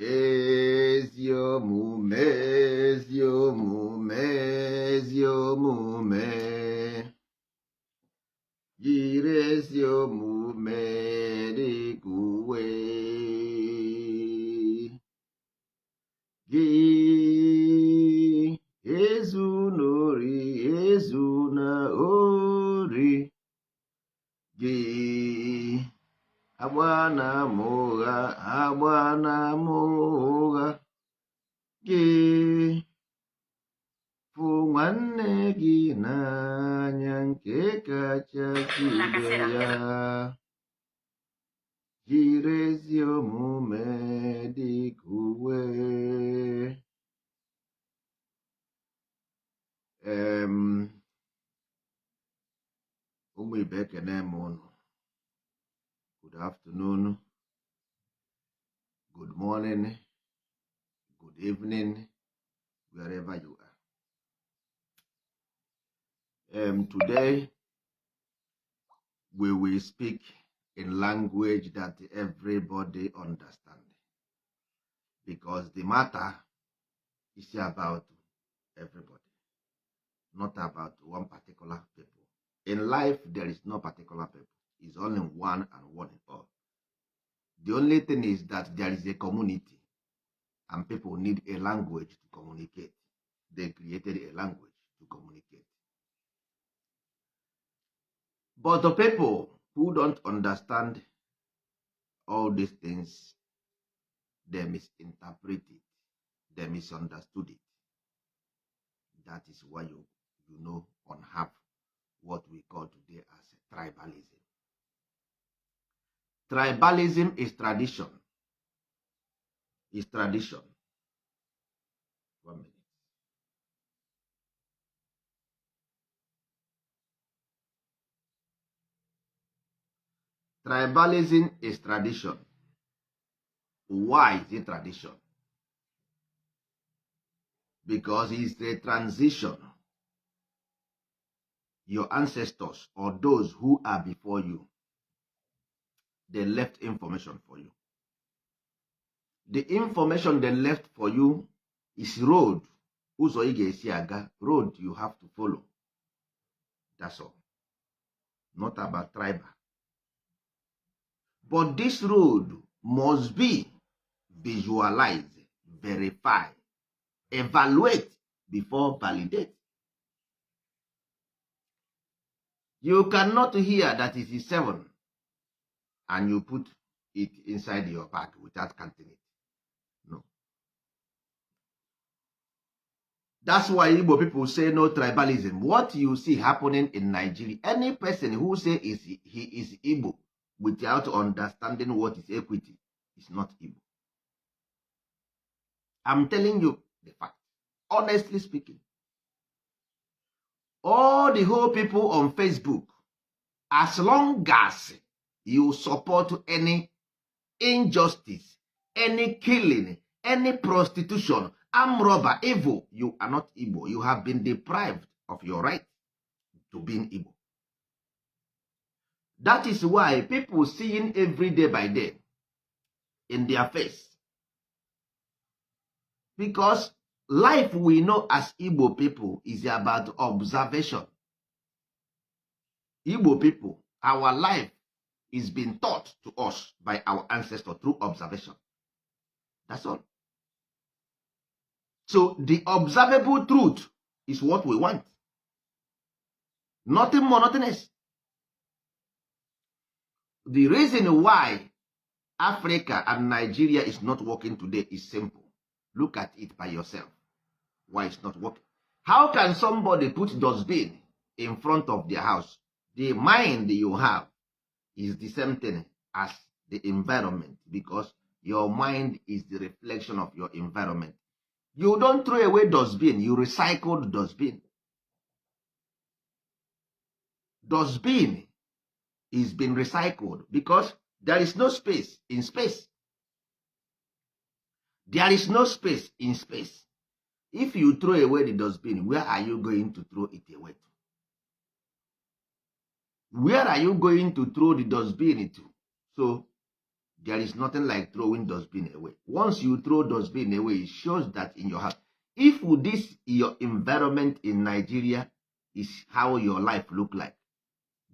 ezi omume, ezi omume, ezi omume. Jiri ezi omume dịka uwe gị. Ezuna ori, ezuna ori gị. Agbana m ụgha, agbana m ụgha gị. Fụ nwanne gị n'anya nke kachasị ibe ya. Jiri ezi omume dịka uwe. Ụmụ ibe ekene m unu. Good afternoon, good morning, good evening, wherever you are. Today, we will speak in language that everybody understands, because the matter is about everybody, not about one particular people. In life, there is no particular people. It's only one and one in all. The only thing is that there is a community and people need a language to communicate. They created a language to communicate. But the people who don't understand all these things, they misinterpret it, they misunderstood it. That is why you know on have what we call today as tribalism. Tribalism is tradition. Is tradition. 1 minute. Tribalism is tradition. Why is it tradition? Because it's a transition. Your ancestors or those who are before you, they left information for you. The information they left for you is road. Ụzọ ị ga-esi aga, road you have to follow. That's all. Not about tribal. But this road must be visualized, verified, evaluate before validate. You cannot hear that it is 7 and you put it inside your bag without counting it. No. That's why Igbo people say no tribalism. What you see happening in Nigeria, any person who says he is Igbo without understanding what is equity is not Igbo. I'm telling you the fact, honestly speaking. All the whole people on Facebook, as long as you support any injustice, any killing, any prostitution, armed robber, evil, you are not Igbo. You have been deprived of your right to being Igbo. That is why people seeing every day by day in their face. Because life we know as Igbo people is about observation. Igbo people, our life is being taught to us by our ancestors through observation. That's all. So the observable truth is what we want. Nothing more, nothing less. The reason why Africa and Nigeria is not working today is simple. Look at it by yourself. Why it's not working? How can somebody put dustbin in front of their house? The mind you have is the same thing as the environment, because your mind is the reflection of your environment. You don't throw away dustbin, you recycle dustbin. Dustbin is being recycled because there is no space in space. There is no space in space. If you throw away the dustbin, where are you going to throw it away to? Where are you going to throw the dustbin into? So There is nothing like throwing dustbin away. Once you throw dustbin away, it shows that in your house. If this your environment in Nigeria is how your life look like,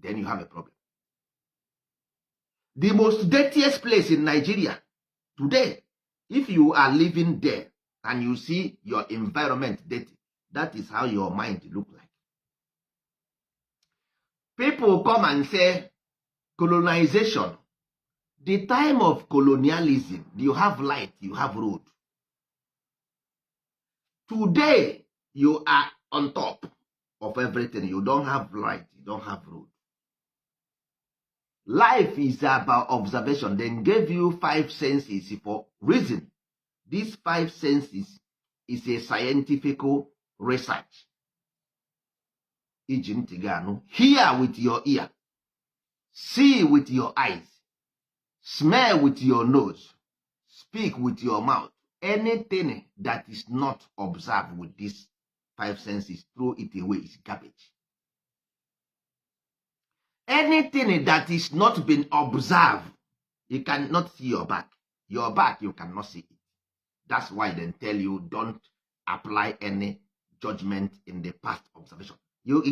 then you have a problem. The most dirtiest place in Nigeria today, if you are living there and you see your environment dirty, that is how your mind look like. People come and say colonization. The time of colonialism, you have light, you have road. Today, you are on top of everything. You don't have light, you don't have road. Life is about observation. They gave you 5 senses for reason. These 5 senses is a scientific research. Hear with your ear, see with your eyes, smell with your nose, speak with your mouth. Anything that is not observed with these 5 senses, throw it away, is garbage. Anything that is not been observed, you cannot see your back. Your back, you cannot see it. That's why they tell you don't apply any judgment in the past observation. You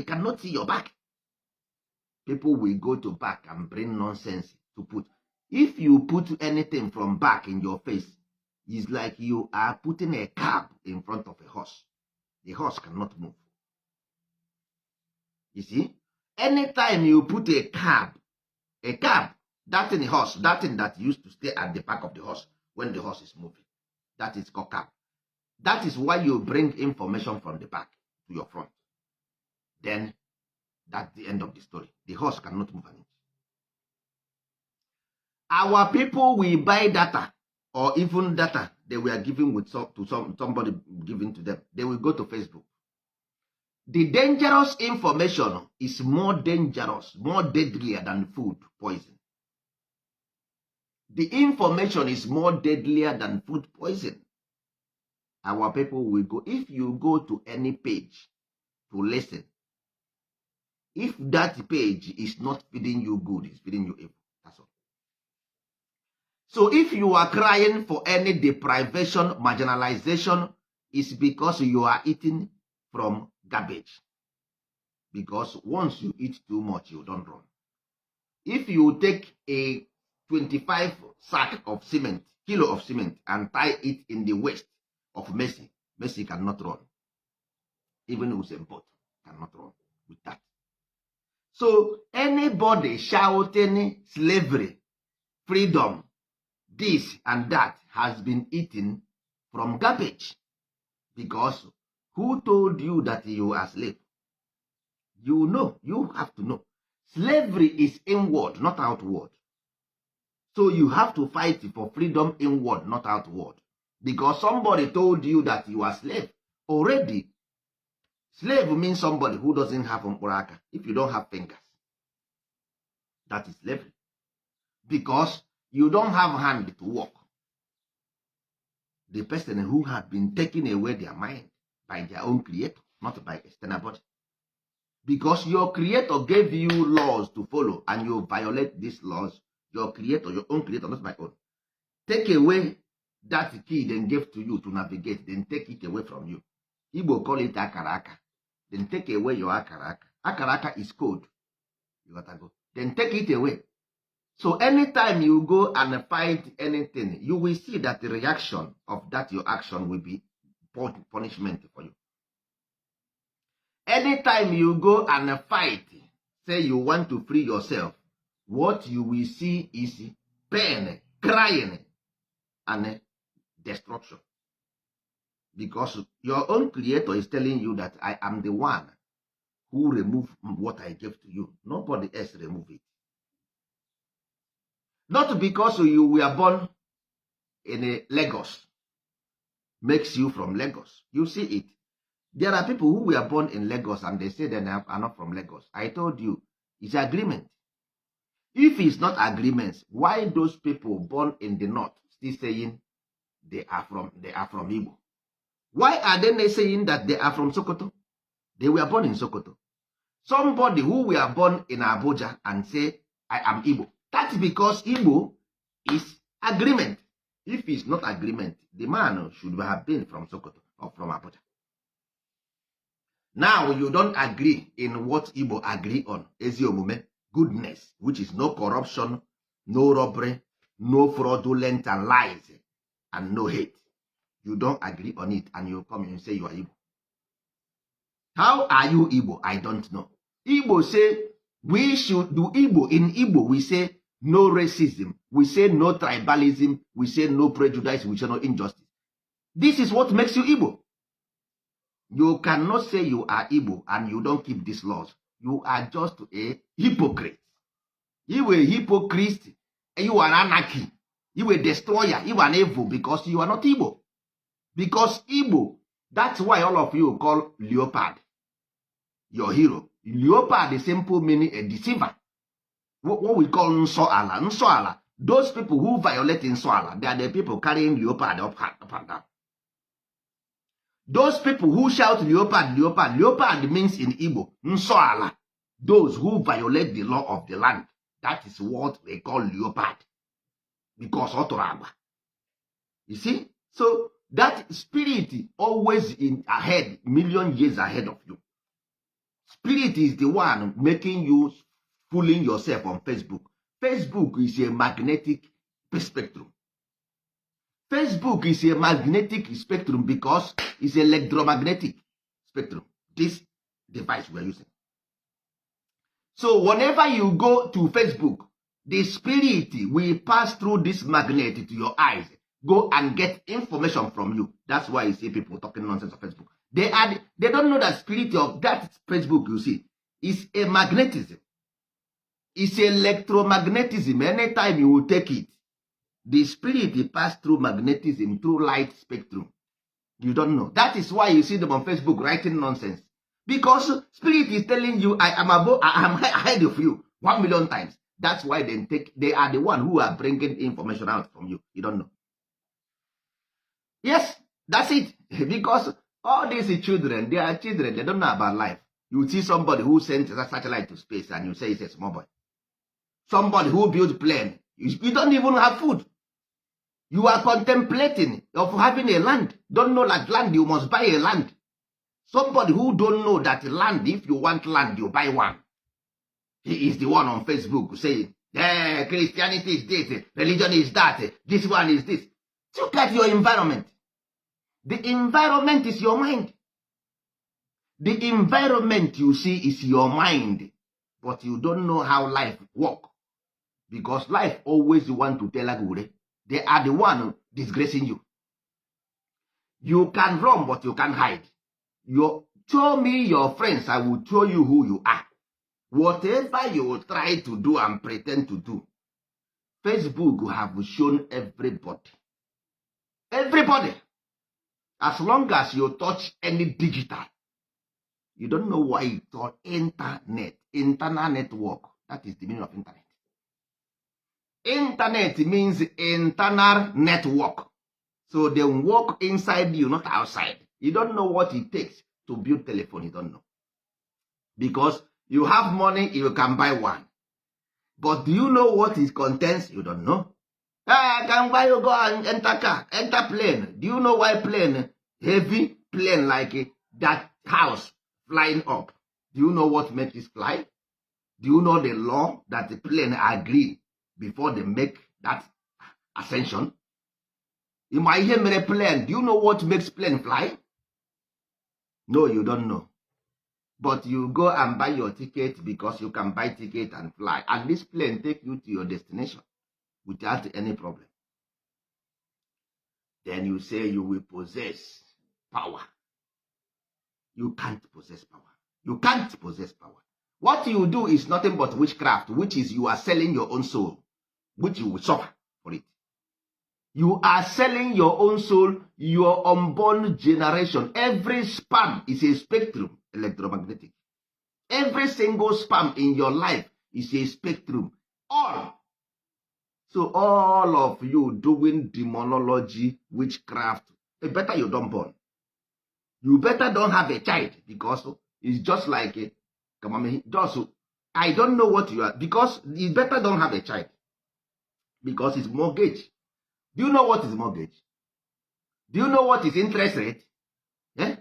cannot see your back. People will go to back and bring nonsense to put. If you put anything from back in your face, it's like you are putting a cab in front of a horse. The horse cannot move. You see? Anytime you put a cab, that in the horse, that thing that used to stay at the back of the horse when the horse is moving, that is called cab. That is why you bring information from the back to your front. Then that's the end of the story. The horse cannot move an inch. Our people will buy data, or even data they were giving with somebody giving to them. They will go to Facebook. The dangerous information is more dangerous, more deadlier than food poison. The information is more deadlier than food poison. Our people will go. If you go to any page to listen, if that page is not feeding you good, it's feeding you evil. That's all. So if you are crying for any deprivation, marginalization, it's because you are eating from garbage. Because once you eat too much, you don't run. If you take a 25 sack of cement, kilo of cement, and tie it in the waist of Messi, Messi cannot run. Even Usain Bolt cannot run with that. So anybody shouting slavery, freedom, this and that has been eaten from garbage. Because who told you that you are a slave? You know, you have to know. Slavery is inward, not outward. So you have to fight for freedom inward, not outward. Because somebody told you that you are a slave already. Slave means somebody who doesn't have mporaka. If you don't have fingers, that is slavery. Because you don't have hand to walk. The person who has been taking away their mind by their own creator, not by external body. Because your creator gave you laws to follow and you violate these laws, your creator, your own creator, not my own. Take away that key then gave to you to navigate, then take it away from you. Igbo call it akaraka. Then take away your akaraka. Akaraka is code. You gotta go. Then take it away. So anytime you go and fight anything, you will see that the reaction of that your action will be punishment for you. Anytime you go and fight, say you want to free yourself, what you will see is pain, crying, and destruction. Because your own creator is telling you that I am the one who removed what I gave to you. Nobody else removed it. Not because you were born in Lagos makes you from Lagos. You see it. There are people who were born in Lagos and they say they are not from Lagos. I told you, it's agreement. If it's not agreements, why those people born in the north still saying they are from Igbo? Why are they not saying that they are from Sokoto? They were born in Sokoto. Somebody who were born in Abuja and say, I am Igbo. That's because Igbo is agreement. If it's not agreement, the man should have been from Sokoto or from Abuja. Now you don't agree in what Igbo agree on. Ezi omume, goodness, which is no corruption, no robbery, no fraudulent and lies, and no hate. You don't agree on it, and you come and say you are Igbo. How are you Igbo? I don't know. Igbo say we should do Igbo. In Igbo, we say no racism. We say no tribalism. We say no prejudice. We say no injustice. This is what makes you Igbo. You cannot say you are Igbo and you don't keep these laws. You are just a hypocrite. You are a hypocrite. You are anarchy. You are a destroyer. You are an evil because you are not Igbo. Because Igbo, that's why all of you call leopard your hero. Leopard is simple meaning a deceiver. What we call Nsoala. Nsoala. Those people who violate Nsoala, they are the people carrying leopard up and down. Those people who shout leopard, leopard, leopard means in Igbo, Nsoala. Those who violate the law of the land. That is what they call leopard. Because Otoraba. You see? So that spirit always in ahead, million years ahead of you. Spirit is the one making you fooling yourself on Facebook. Facebook is a magnetic spectrum. Facebook is a magnetic spectrum because it's electromagnetic spectrum. This device we are using. So whenever you go to Facebook, the spirit will pass through this magnet to your eyes, go and get information from you. That's why you see people talking nonsense on Facebook. They don't know that spirit of that Facebook you see is a magnetism. It's electromagnetism. Anytime you will take it, the spirit pass through magnetism, through light spectrum. You don't know. That is why you see them on Facebook writing nonsense. Because spirit is telling you, I am ahead of you 1 million times. That's why they are the one who are bringing information out from you. You don't know. Yes, that's it. Because all these children, they are children. They don't know about life. You see somebody who sends a satellite to space and you say it's a small boy. Somebody who built plane. You don't even have food. You are contemplating of having a land. Don't know that land, you must buy a land. Somebody who don't know that land, if you want land, you buy one. He is the one on Facebook saying, Christianity is this, religion is that, this one is this. Look at your environment. The environment is your mind. The environment you see is your mind. But you don't know how life works. Because life always want to tell Agure. They are the one disgracing you. You can run, but you can't hide. Show me your friends, I will show you who you are. Whatever you try to do and pretend to do, Facebook have shown everybody. Everybody. As long as you touch any digital, you don't know why it's called internet. Internal network. That is the meaning of internet. Internet means internal network. So they work inside you, not outside. You don't know what it takes to build telephone. You don't know. Because you have money, you can buy one. But do you know what it contains? You don't know. Can buy you go and enter car, enter plane. Do you know why plane? Heavy plane like that house flying up. Do you know what makes it fly? Do you know the law that the plane agree before they make that ascension? You might hear me plane. Do you know what makes plane fly? No, you don't know. But you go and buy your ticket because you can buy ticket and fly. And this plane take you to your destination without any problem. Then you say you will possess power. You can't possess power. You can't possess power. What you do is nothing but witchcraft, which is you are selling your own soul, which you will suffer for it. You are selling your own soul, your unborn generation. Every sperm is a spectrum, electromagnetic. Every single sperm in your life is a spectrum. All. So all of you doing demonology, witchcraft, better you don't born. You better don't have a child because it's just like a, I don't know what you are, because you better don't have a child. because it's mortgage. Do you know what is mortgage? Do you know what is interest rate? Yeah?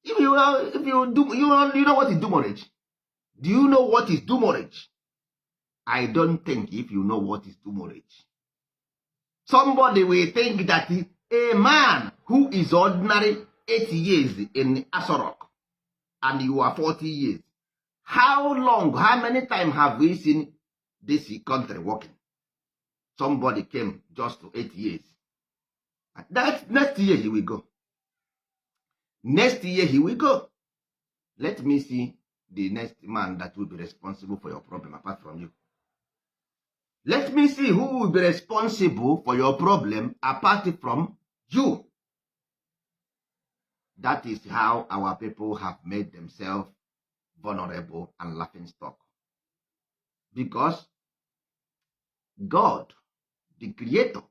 If you do, you know what is demurrage? Do you know what is demurrage? I don't think if you know what is demurrage. Somebody will think that a man who is ordinary 80 years in Asorok and you are 40 years, how many times have we seen this country working? Somebody came just to 8 years. That next year he will go. Next year he will go. Let me see the next man that will be responsible for your problem apart from you. Let me see who will be responsible for your problem apart from you. That is how our people have made themselves vulnerable and laughing stock. Because God, the creator,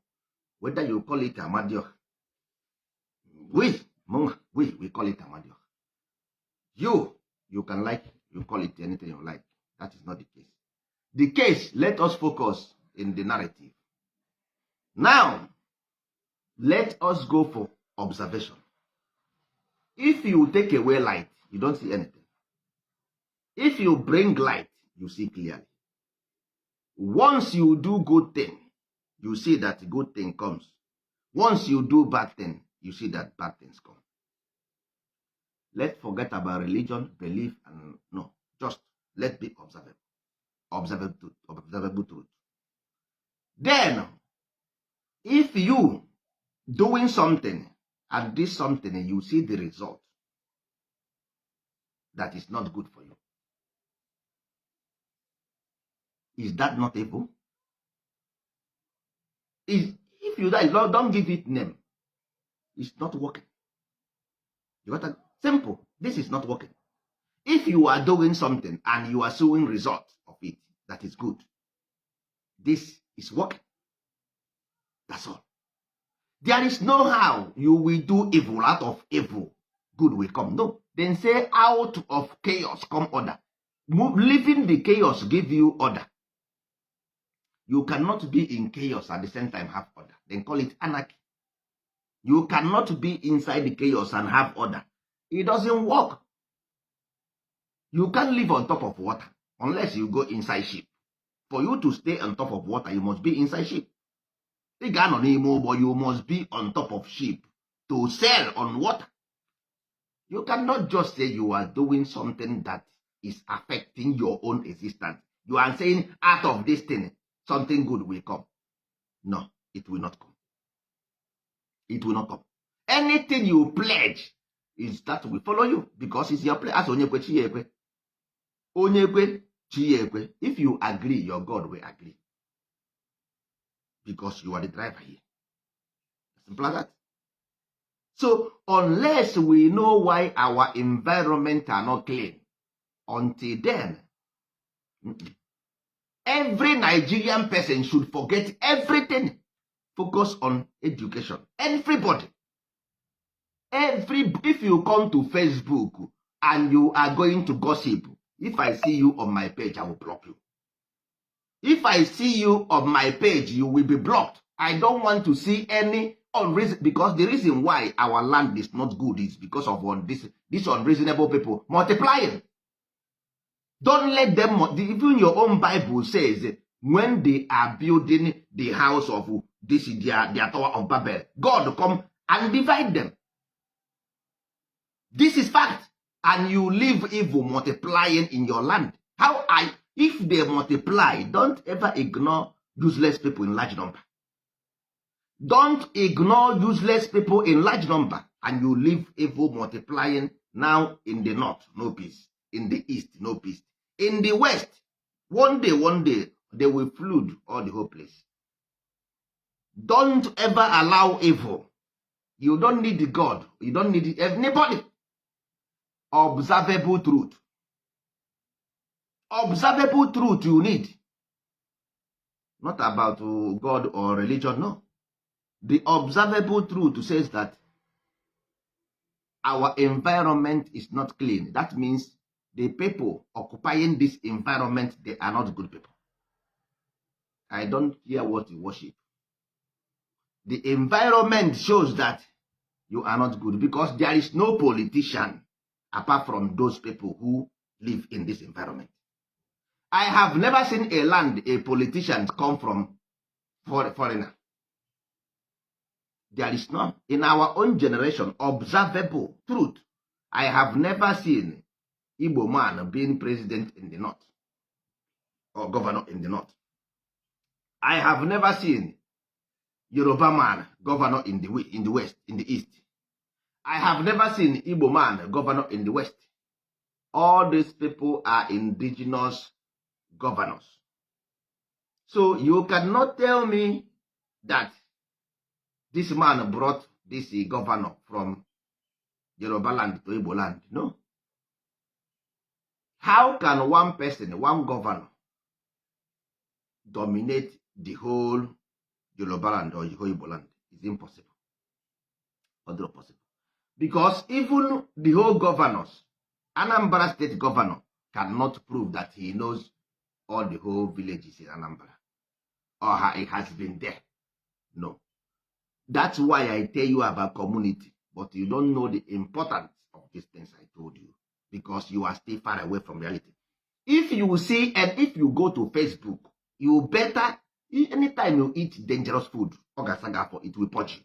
whether you call it Amadioh, we call it Amadioh. You can like, you call it anything you like. That is not the case. The case, let us focus in the narrative. Now, let us go for observation. If you take away light, you don't see anything. If you bring light, you see clearly. Once you do good thing, you see that good thing comes. Once you do bad thing, you see that bad things come. Let's forget about religion, belief, and no. Just let's be observable. Observable truth. Then, if you doing something and this something, you see the result that is not good for you. Is that not evil? If you die, don't give it name. It's not working. You got that? Simple. This is not working. If you are doing something and you are seeing results of it, that is good. This is working. That's all. There is no how you will do evil out of evil. Good will come. No. Then say out of chaos come order. Living the chaos give you order. You cannot be in chaos at the same time have order. Then call it anarchy. You cannot be inside the chaos and have order. It doesn't work. You can't live on top of water unless you go inside ship. For you to stay on top of water, you must be inside ship. You must be on top of ship to sail on water. You cannot just say you are doing something that is affecting your own existence. You are saying out of this thing, something good will come. No, it will not come. It will not come. Anything you pledge is that will follow you because it's your pledge. As Onyekwe Chiyekwe. Onyekwe Chiyekwe. If you agree, your God will agree. Because you are the driver here. Simple as that. So, unless we know why our environment are not clean, until then, every Nigerian person should forget everything. Focus on education. Everybody. If you come to Facebook and you are going to gossip, if I see you on my page, I will block you. If I see you on my page, you will be blocked. I don't want to see any unreason, because the reason why our land is not good is because of this unreasonable people multiplying. Don't let them, even your own Bible says, when they are building the house of this, their Tower of Babel, God come and divide them. This is fact. And you leave evil multiplying in your land. If they multiply, don't ever ignore useless people in large number. Don't ignore useless people in large number. And you leave evil multiplying. Now in the north, no peace. In the east, no peace. In the west, one day, they will flood all the whole place. Don't ever allow evil. You don't need God. You don't need anybody. Observable truth. Observable truth you need. Not about God or religion, no. The observable truth says that our environment is not clean. That means the people occupying this environment, they are not good people. I don't care what you worship. The environment shows that you are not good because there is no politician apart from those people who live in this environment. I have never seen a land a politician come from foreigner. There is none. In our own generation, observable truth. I have never seen Igbo man being president in the north or governor in the north. I have never seen Yoruba man governor in the west, in the east. I have never seen Igbo man governor in the west. All these people are indigenous governors. So you cannot tell me that this man brought this governor from Yoruba land to Igbo land. No. How can one person, one governor, dominate the whole Yoruba land or the whole Igbo land? It's impossible. Not possible. Because even the whole governors, Anambra state governor cannot prove that he knows all the whole villages in Anambra. Or it has been there. No. That's why I tell you about community. But you don't know the importance of these things I told you. Because you are still far away from reality. If you see and if you go to Facebook, you better, anytime you eat dangerous food, it will purge you.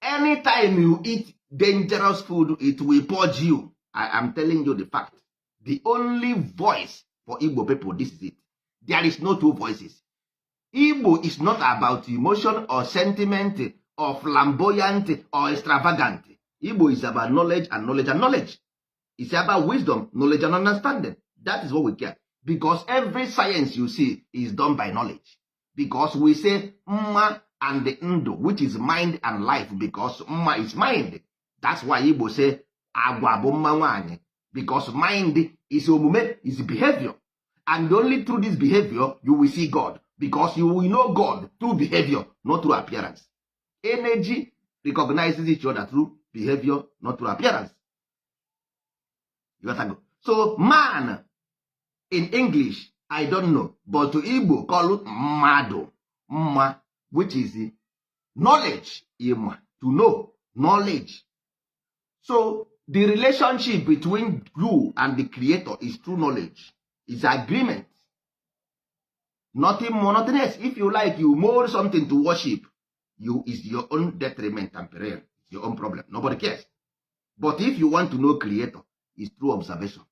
Anytime you eat dangerous food, it will purge you. I am telling you the fact. The only voice for Igbo people, this is it. There is no two voices. Igbo is not about emotion or sentiment or flamboyant or extravagant. Igbo is about knowledge and knowledge and knowledge. It's about wisdom, knowledge and understanding. That is what we care. Because every science you see is done by knowledge. Because we say Mma and the Ndo, which is mind and life, because Mma is mind. That's why Igbo say Agwa bụ mma nwanyị. Because mind is omume, is behavior. And only through this behavior you will see God. Because you will know God through behavior, not through appearance. Energy recognizes each other through behavior, not through appearance. You got to go. So man, in English, I don't know, but to Igbo call it mado, mma, which is knowledge, to know, knowledge. So the relationship between you and the Creator is true knowledge, is agreement. Nothing more, nothing else. If you like, you mold something to worship, is your own detriment and peril. It's your own problem. Nobody cares. But if you want to know Creator, it's through observation.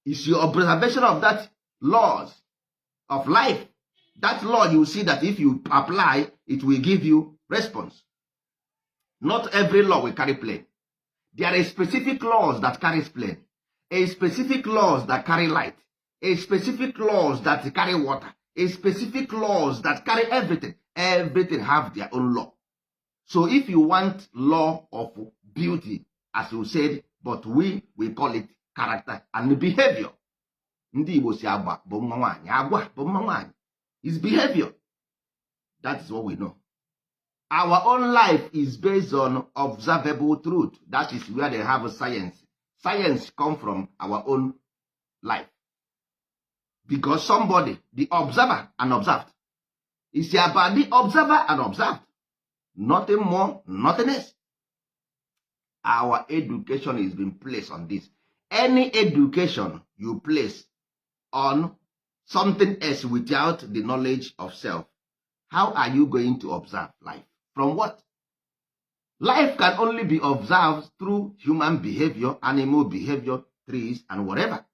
It's your observation of that laws of life. That law, you see that if you apply, it will give you response. Not every law will carry plane. There are specific laws that carries plane. A specific laws that carry light. A specific laws that carry water. A specific laws that carry everything. Everything have their own law. So if you want law of beauty, as you said, but we call it character and behavior. Ndị Igbo si agba bụ mma nwaanyị, agwa bụ mma nwaanyị. It's behavior. That is what we know. Our own life is based on observable truth. That is where they have science. Science comes from our own life. Because somebody, the observer and observed, is about the observer and observed. Nothing more, nothing less. Our education is being placed on this. Any education you place on something else without the knowledge of self, how are you going to observe life? From what? Life can only be observed through human behavior, animal behavior, trees, and whatever.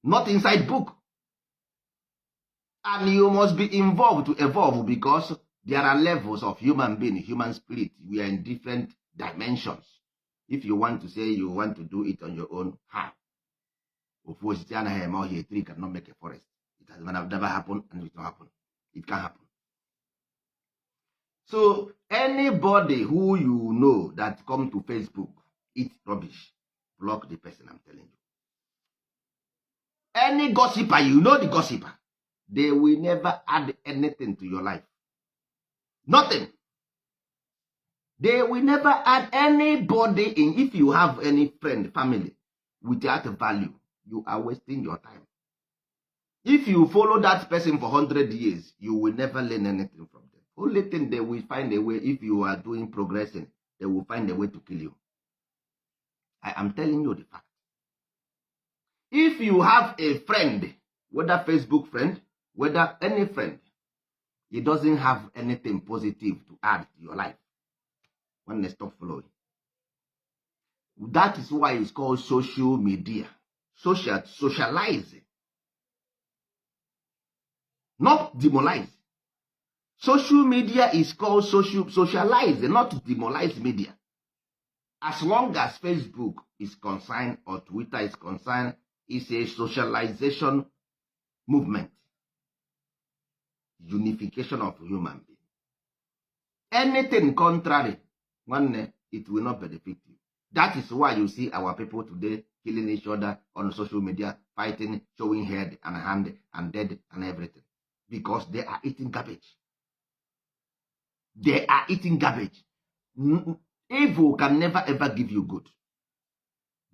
Not inside book. And you must be involved to evolve because there are levels of human being, human spirit. We are in different dimensions. If you want to say you want to do it on your own, how? A tree cannot make a forest. It has never happened and it will happen. It can happen. So anybody who you know that come to Facebook, eat rubbish, block the person, I'm telling you. Any gossiper, you know the gossiper, they will never add anything to your life. Nothing. They will never add anybody in. If you have any friend, family, without value, you are wasting your time. If you follow that person for 100 years, you will never learn anything from them. Only thing they will find a way, if you are doing progressing, they will find a way to kill you. I am telling you the fact. If you have a friend, whether Facebook friend, whether any friend, he doesn't have anything positive to add to your life, when they stop following. That is why it's called social media. Socializing. Not demolize. Social media is called socialize, not demolize media. As long as Facebook is concerned or Twitter is concerned, it's a socialization movement. Unification of human beings. Anything contrary, it will not benefit you. That is why you see our people today killing each other on social media, fighting, showing head and hand and dead and everything. Because they are eating garbage. They are eating garbage. Evil can never ever give you good.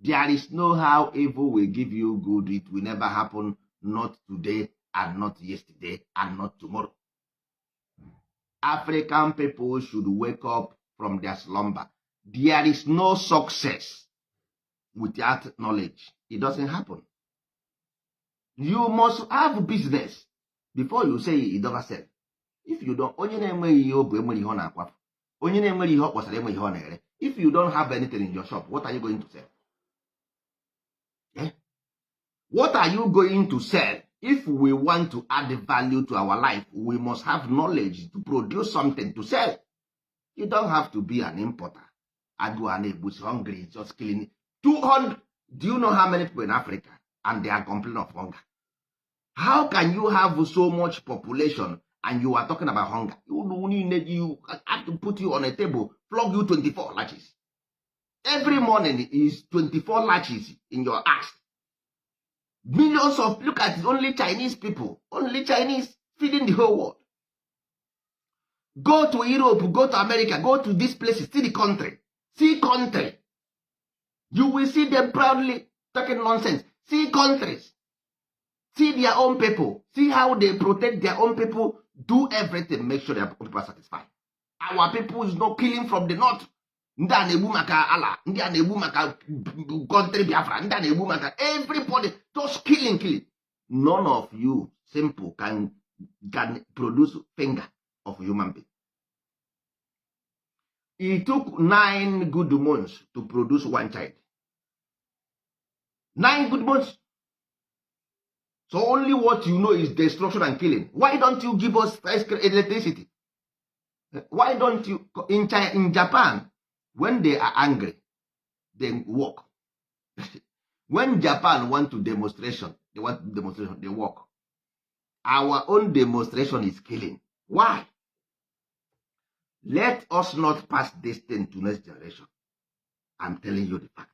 There is no how evil will give you good. It will never happen, not today and not yesterday and not tomorrow. African people should wake up from their slumber. There is no success without knowledge. It doesn't happen. You must have business before you say it doesn't sell. If you don't, if you don't have anything in your shop, what are you going to sell? Yeah? What are you going to sell? If we want to add value to our life, we must have knowledge to produce something to sell. You don't have to be an importer. Agu is hungry, just killing 200. Do you know how many people in Africa and they are complaining of hunger? How can you have so much population and you are talking about hunger? You have to put you on a table, plug you 24 latches. Every morning is 24 latches in your ass. Millions of, look at it, only Chinese people, only Chinese feeding the whole world. Go to Europe, go to America, go to these places, see the country. See country. You will see them proudly talking nonsense. See countries. See their own people. See how they protect their own people. Do everything. Make sure their people are satisfied. Our people is not killing from the north. Ndị a na-egbu maka ala. Ndị a na-egbu maka country Biafra. Ndị a na-egbu maka everybody. Just killing. None of you simple can produce finger of human being. It took 9 good months to produce one child. 9 good months. So only what you know is destruction and killing. Why don't you give us electricity? Why don't you, in Japan, when they are angry, they walk. When Japan want to demonstration, they walk. Our own demonstration is killing. Why? Let us not pass this thing to next generation. I'm telling you the fact.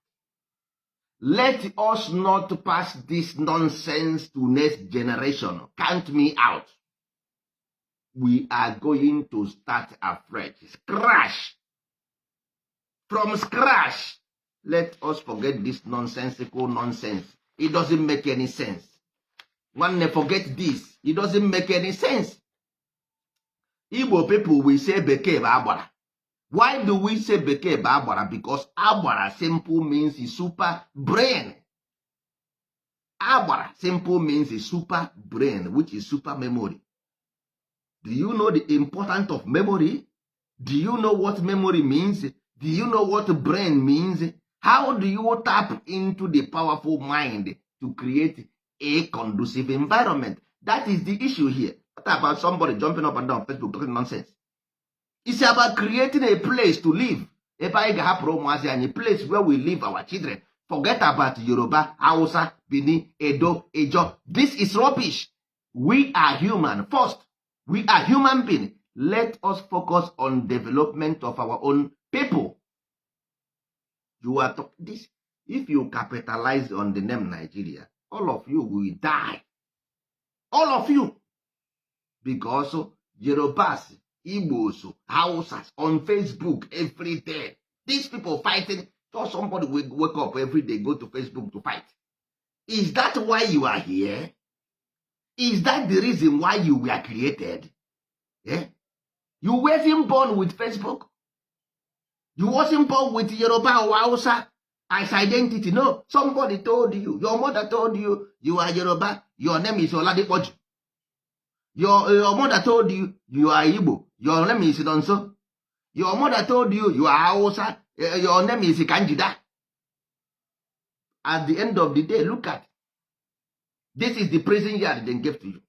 Let us not pass this nonsense to next generation. Count me out. We are going to start afresh. Scratch. From scratch. Let us forget this nonsensical nonsense. It doesn't make any sense. When they forget this, it doesn't make any sense. Igbo people will say Bekee Agbara. Why do we say Bekee Agbara? Because Agbara simple means is super brain. Agbara simple means is super brain, which is super memory. Do you know the importance of memory? Do you know what memory means? Do you know what brain means? How do you tap into the powerful mind to create a conducive environment? That is the issue here. What about somebody jumping up and down Facebook talking nonsense? It's about creating a place to live. A place where we live our children. Forget about Yoruba, Hausa, Bini, Edo, Ejo. This is rubbish. We are human first. We are human beings. Let us focus on development of our own people. You are talking this. If you capitalize on the name Nigeria, all of you will die. All of you. Because Yorubas, Igbos, Hausas on Facebook every day. These people fighting. So somebody will wake up every day, go to Facebook to fight. Is that why you are here? Is that the reason why you were created? Yeah? You wasn't born with Facebook. You wasn't born with Yoruba or Hausa as identity. No, somebody told you. Your mother told you you are Yoruba. Your name is Oladipoju. Your mother told you you are Igbo. Your name is Nonso. Your mother told you you are Hausa. Your name is Kanjida. At the end of the day, look at. This is the prison yard they gave to you.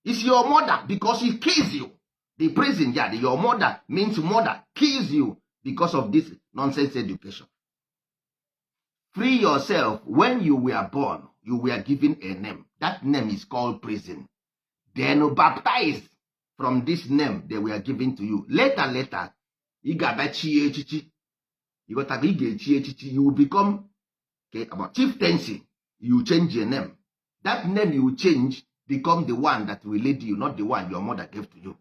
It's your mother because she kills you. The prison yard, your mother means mother kills you because of this nonsense education. Free yourself. When you were born, you were given a name. That name is called prison. Then baptized from this name they were given to you. Later, you will become about chieftaincy. You change your name. That name you change become the one that will lead you, not the one your mother gave to you.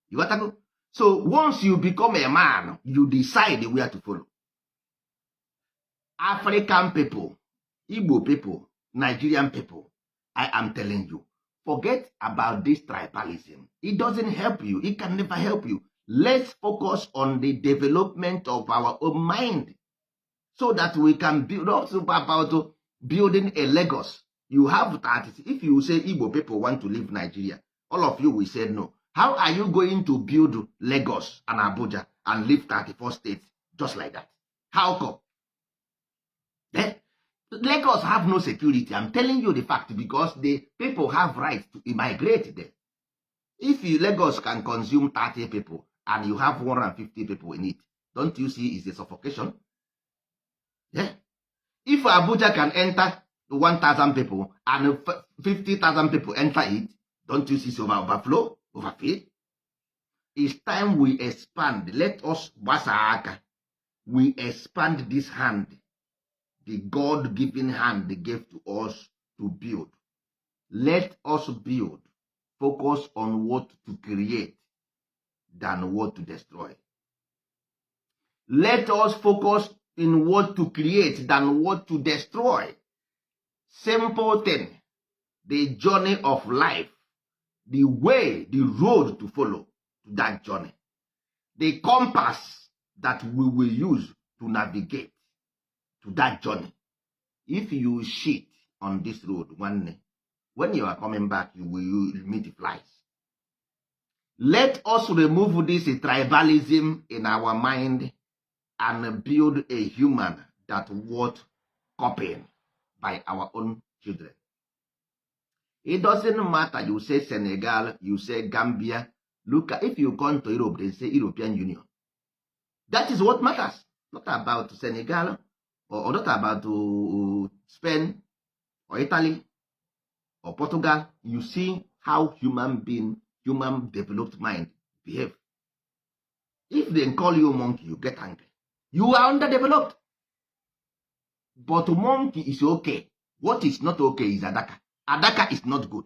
You got to go? So once you become a man, you decide where to follow. African people, Igbo people, Nigerian people, I am telling you, forget about this tribalism. It doesn't help you. It can never help you. Let's focus on the development of our own mind so that we can build also about building a Lagos. You have that. If you say Igbo people want to leave Nigeria, all of you will say no. How are you going to build Lagos and Abuja and leave 34 states just like that? How come? Lagos have no security. I'm telling you the fact because the people have rights to immigrate there. If Lagos can consume 30 people and you have 150 people in it, don't you see it's a suffocation? Yeah. If Abuja can enter 1,000 people and 50,000 people enter it, don't you see it's overflow, overfill? It's time we expand. Let us, we expand this hand. The God-given hand they gave to us to build. Let us build. Focus on what to create than what to destroy. Let us focus in what to create than what to destroy. Simple thing. The journey of life. The way, the road to follow to that journey. The compass that we will use to navigate to that journey. If you shit on this road one day, when you are coming back, you will meet flies. Let us remove this tribalism in our mind and build a human that worth copying by our own children. It doesn't matter, you say Senegal, you say Gambia. Look, if you come to Europe, they say European Union. That is what matters. Not about Senegal, or not about Spain, or Italy, or Portugal. You see how human developed mind behave. If they call you monkey, you get angry. You are underdeveloped. But monkey is okay. What is not okay is Adaka. Adaka is not good.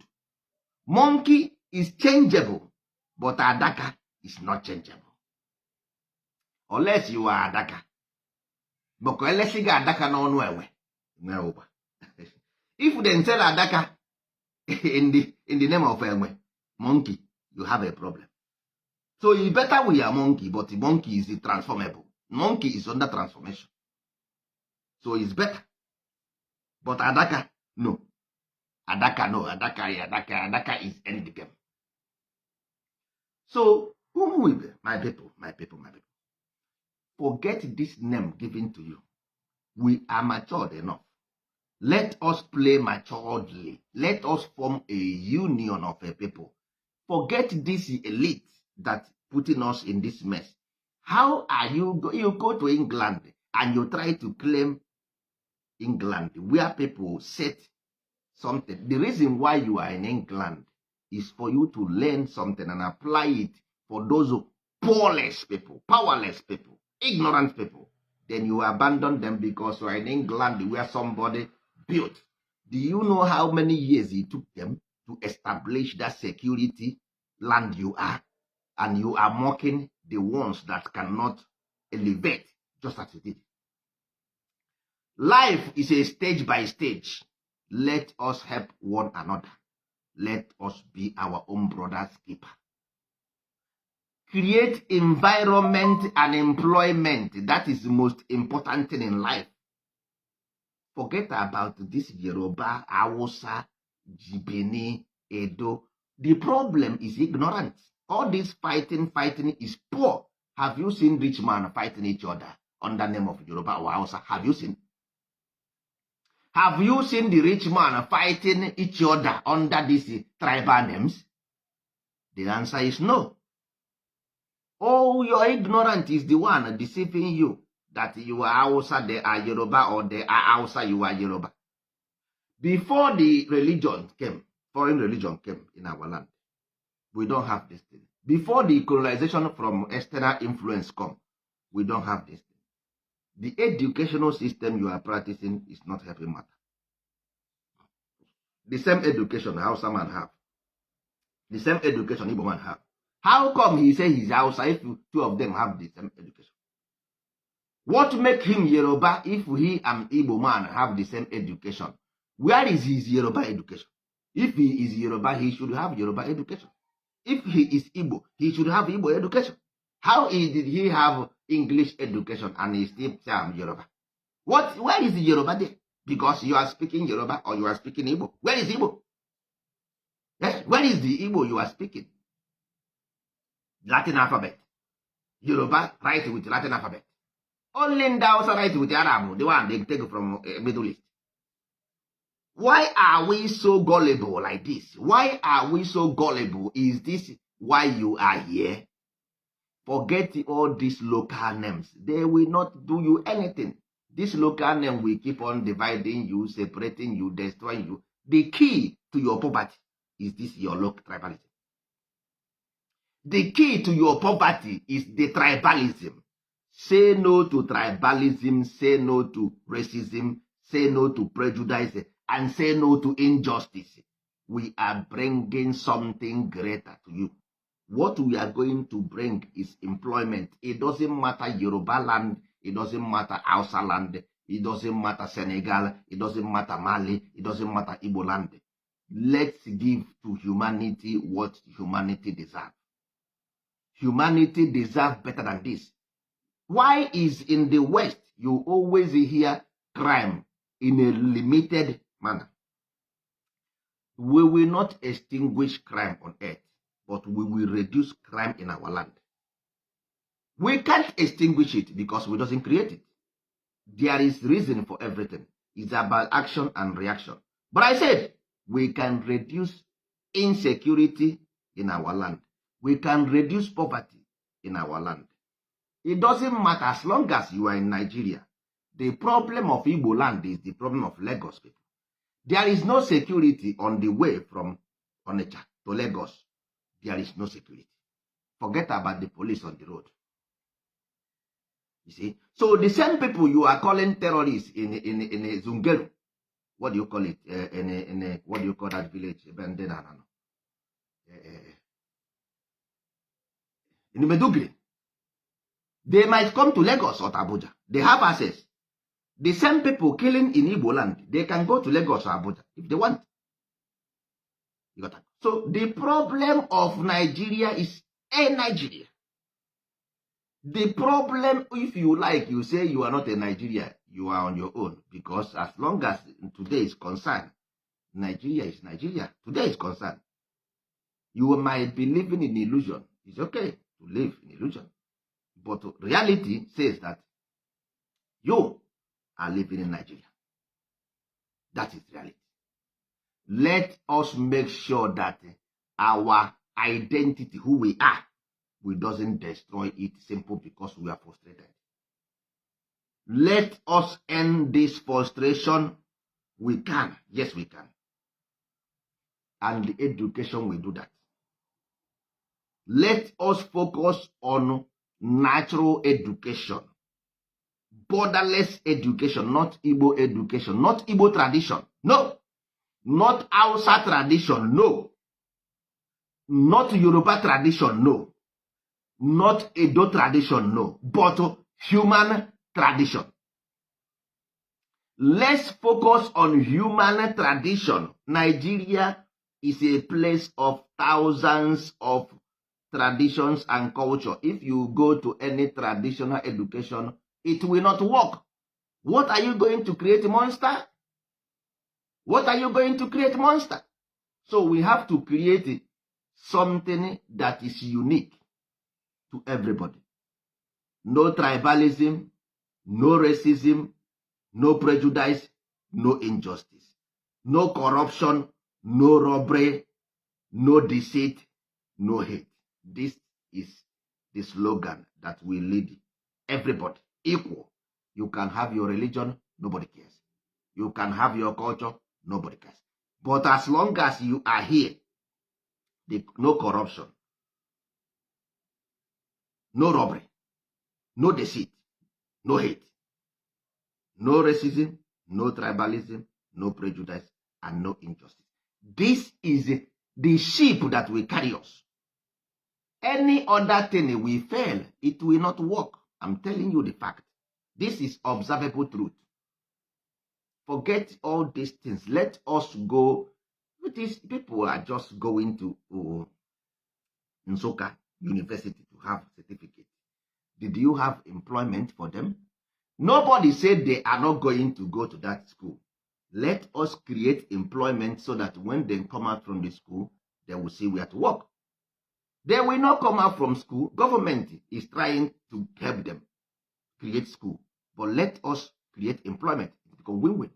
Monkey is changeable, but Adaka is not changeable. Unless you are Adaka. But unless you got Adaka no. If they sell Adaka in the name of monkey, you have a problem. So you better we are monkey, but the monkey is transformable. Monkey is under transformation. So it's better. But Adaka, no. Adaka, no. Adaka is end the game. So, who will be? My people. Forget this name given to you. We are matured enough. Let us play maturely. Let us form a union of a people. Forget this elite that putting us in this mess. How are you go to England and you try to claim England where people set something. The reason why you are in England is for you to learn something and apply it for those powerless people, ignorant people. Then you abandon them because you are in England where somebody built. Do you know how many years it took them to establish that security land you are? And you are mocking the ones that cannot elevate just as you did. Life is a stage by stage. Let us help one another. Let us be our own brother's keeper. Create environment and employment. That is the most important thing in life. Forget about this Yoruba, Hausa, Jibini, Edo. The problem is ignorance. All this fighting is poor. Have you seen rich men fighting each other under the name of Yoruba or Hausa? Have you seen? Have you seen the rich man fighting each other under these tribal names? The answer is no. Oh, your ignorance is the one deceiving you that you are Hausa, they are Yoruba, or they are Hausa, you are Yoruba. Before the religion came, foreign religion came in our land, we don't have this thing. Before the colonization from external influence come, we don't have this thing. The educational system you are practicing is not helping matter. The same education Hausa man have. The same education Igbo man have. How come he say he's Hausa if two of them have the same education? What make him Yoruba if he and Igbo man have the same education? Where is his Yoruba education? If he is Yoruba, he should have Yoruba education. If he is Igbo, he should have Igbo education. How did he have English education and he still say I'm Yoruba? Where is the Yoruba there? Because you are speaking Yoruba or you are speaking Igbo. Where is Igbo? Yes, where is the Igbo you are speaking? Latin alphabet. Yoruba write with Latin alphabet. Only in Hausa write with Arab, the one they take from Middle East. Why are we so gullible like this? Why are we so gullible? Is this why you are here? Forget all these local names. They will not do you anything. This local name will keep on dividing you, separating you, destroying you. The key to your poverty is this your local tribalism. The key to your poverty is the tribalism. Say no to tribalism, say no to racism, say no to prejudice, and say no to injustice. We are bringing something greater to you. What we are going to bring is employment. It doesn't matter Yoruba land, it doesn't matter Hausa land, it doesn't matter Senegal, it doesn't matter Mali, it doesn't matter Igbo land. Let's give to humanity what humanity deserves. Humanity deserves better than this. Why is in the West you always hear crime in a limited manner? We will not extinguish crime on earth, but we will reduce crime in our land. We can't extinguish it because we doesn't create it. There is reason for everything. It's about action and reaction. But I said, we can reduce insecurity in our land. We can reduce poverty in our land. It doesn't matter as long as you are in Nigeria. The problem of Igbo land is the problem of Lagos people. There is no security on the way from Onitsha to Lagos. There is no security. Forget about the police on the road. You see? So the same people you are calling terrorists in Zungeru, what do you call it? What do you call that village? In Medugri. They might come to Lagos or Abuja. They have access. The same people killing in Igbo land, they can go to Lagos or Abuja if they want. You got that? So the problem of Nigeria is a Nigeria. The problem, if you like, you say you are not a Nigeria, you are on your own. Because as long as today is concerned, Nigeria is Nigeria. Today is concerned. You might be living in illusion. It's okay to live in illusion. But reality says that you are living in Nigeria. That is reality. Let us make sure that our identity, who we are, we doesn't destroy it simply because we are frustrated. Let us end this frustration. We can. Yes, we can. And the education will do that. Let us focus on natural education. Borderless education, not Igbo education, not Igbo tradition. No. Not Hausa tradition. No. Not Yoruba tradition. No. Not Edo tradition. No. But human tradition. Let's focus on human tradition. Nigeria is a place of thousands of traditions and culture. If you go to any traditional education, it will not work. What are you going to create, monster? What are you going to create, monster? So we have to create something that is unique to everybody. No tribalism, no racism, no prejudice, no injustice, no corruption, no robbery, no deceit, no hate. This is the slogan that will lead everybody equal. You can have your religion, nobody cares. You can have your culture, nobody cares. But as long as you are here, no corruption, no robbery, no deceit, no hate, no racism, no tribalism, no prejudice, and no injustice. This is the ship that will carry us. Any other thing will fail. It will not work. I'm telling you the fact. This is observable truth. Forget all these things. Let us go. These people are just going to Nsukka University to have certificate. Did you have employment for them? Nobody said they are not going to go to that school. Let us create employment so that when they come out from the school, they will see where to work. They will not come out from school. Government is trying to help them create school. But let us create employment. It becomes win-win.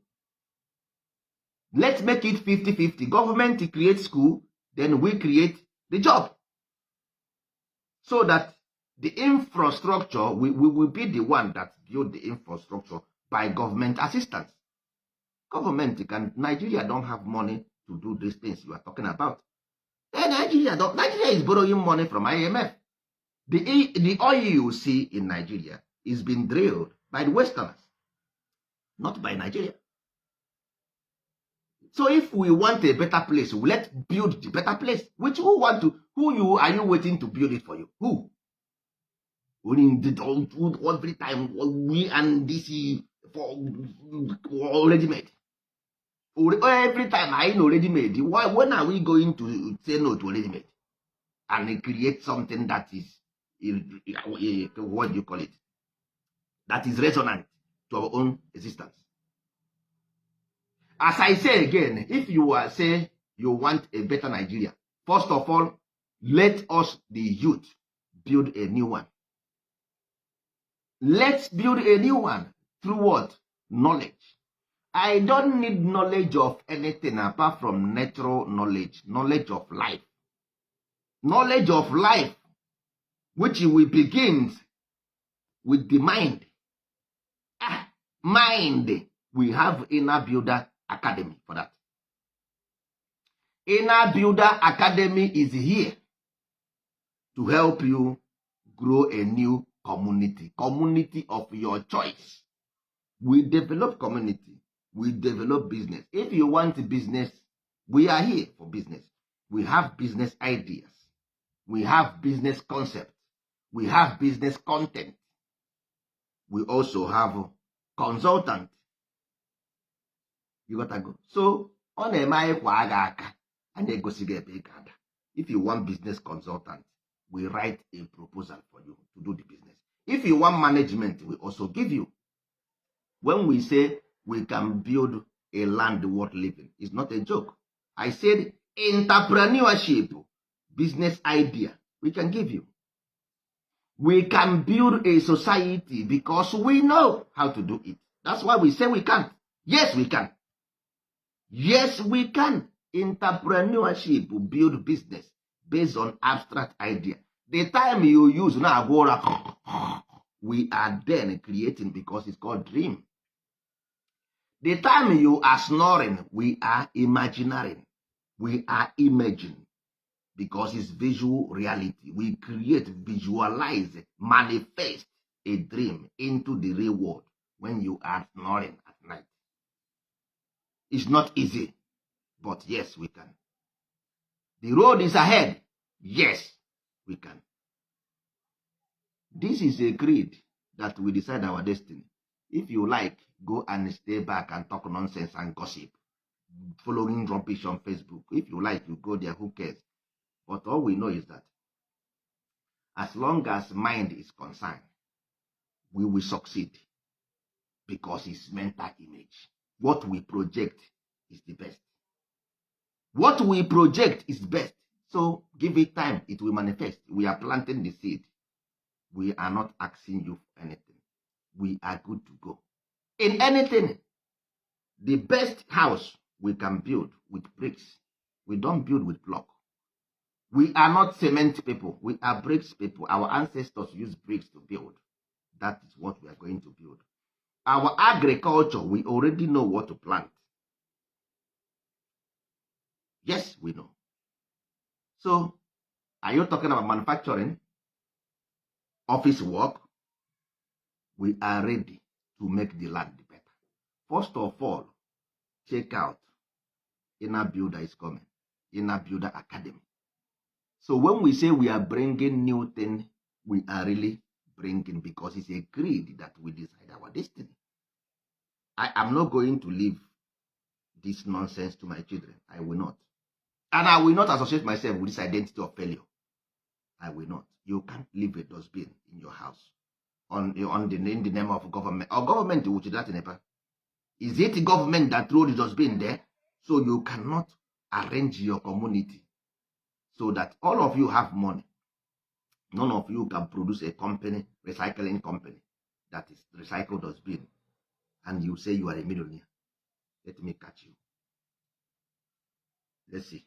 Let's make it 50-50. Government creates school, then we create the job. So that the infrastructure, we will be the one that build the infrastructure by government assistance. Nigeria don't have money to do these things you are talking about. Nigeria is borrowing money from IMF. The oil you see in Nigeria is being drilled by the Westerners, not by Nigeria. So if we want a better place, let's build the better place. Are you waiting to build it for you? Who? Every time we and DC for already made. Every time I know already made. When are we going to say no to already made and create something that is what do you call it? That is resonant to our own existence. As I say again, if you say you want a better Nigeria, first of all, let us, the youth, build a new one. Let's build a new one through what? Knowledge. I don't need knowledge of anything apart from natural knowledge, knowledge of life. Knowledge of life, which will begin with the mind. Mind. We have Inner Builder Academy for that. Inner Builder Academy is here to help you grow a new community of your choice. We develop community. We develop business. If you want business, we are here for business. We have business ideas. We have business concepts. We have business content. We also have consultant. You gotta go. So, on a if you want business consultant, we write a proposal for you to do the business. If you want management, we also give you. When we say we can build a land worth living, it's not a joke. I said entrepreneurship, business idea, we can give you. We can build a society because we know how to do it. That's why we say we can't. Yes, we can. Yes, we can. Entrepreneurship will build business based on abstract idea. The time you use now, we are then creating because it's called dream. The time you are snoring, we are imagining. We are imaging because it's visual reality. We create, visualize, manifest a dream into the real world when you are snoring at night. It's not easy, but yes, we can. The road is ahead. Yes, we can. This is a creed that we decide our destiny. If you like, go and stay back and talk nonsense and gossip. following rubbish on Facebook. If you like, you go there, who cares? But all we know is that as long as mind is concerned, we will succeed, because it's mental image. What we project is the best. What we project is best. So give it time, it will manifest. We are planting the seed. We are not asking you for anything. We are good to go. In anything, the best house we can build with bricks. We don't build with block. We are not cement people. We are bricks people. Our ancestors used bricks to build. That is what we are going to build. Our agriculture, we already know what to plant. Yes, we know. So, are you talking about manufacturing? Office work? We are ready to make the land better. First of all, check out Inner Builder is coming. Inner Builder Academy. So when we say we are bringing new thing, we are really bringing, because it's a creed that we decide our destiny. I am not going to leave this nonsense to my children. I will not. And I will not associate myself with this identity of failure. I will not. You can't leave a dustbin in your house in the name of government. Or government, which is that in Nepal. Is it government that throw the dustbin there? So you cannot arrange your community so that all of you have money. None of you can produce a company, recycling company, that is recycled dustbin, and you say you are a millionaire. Let me catch you. Let's see.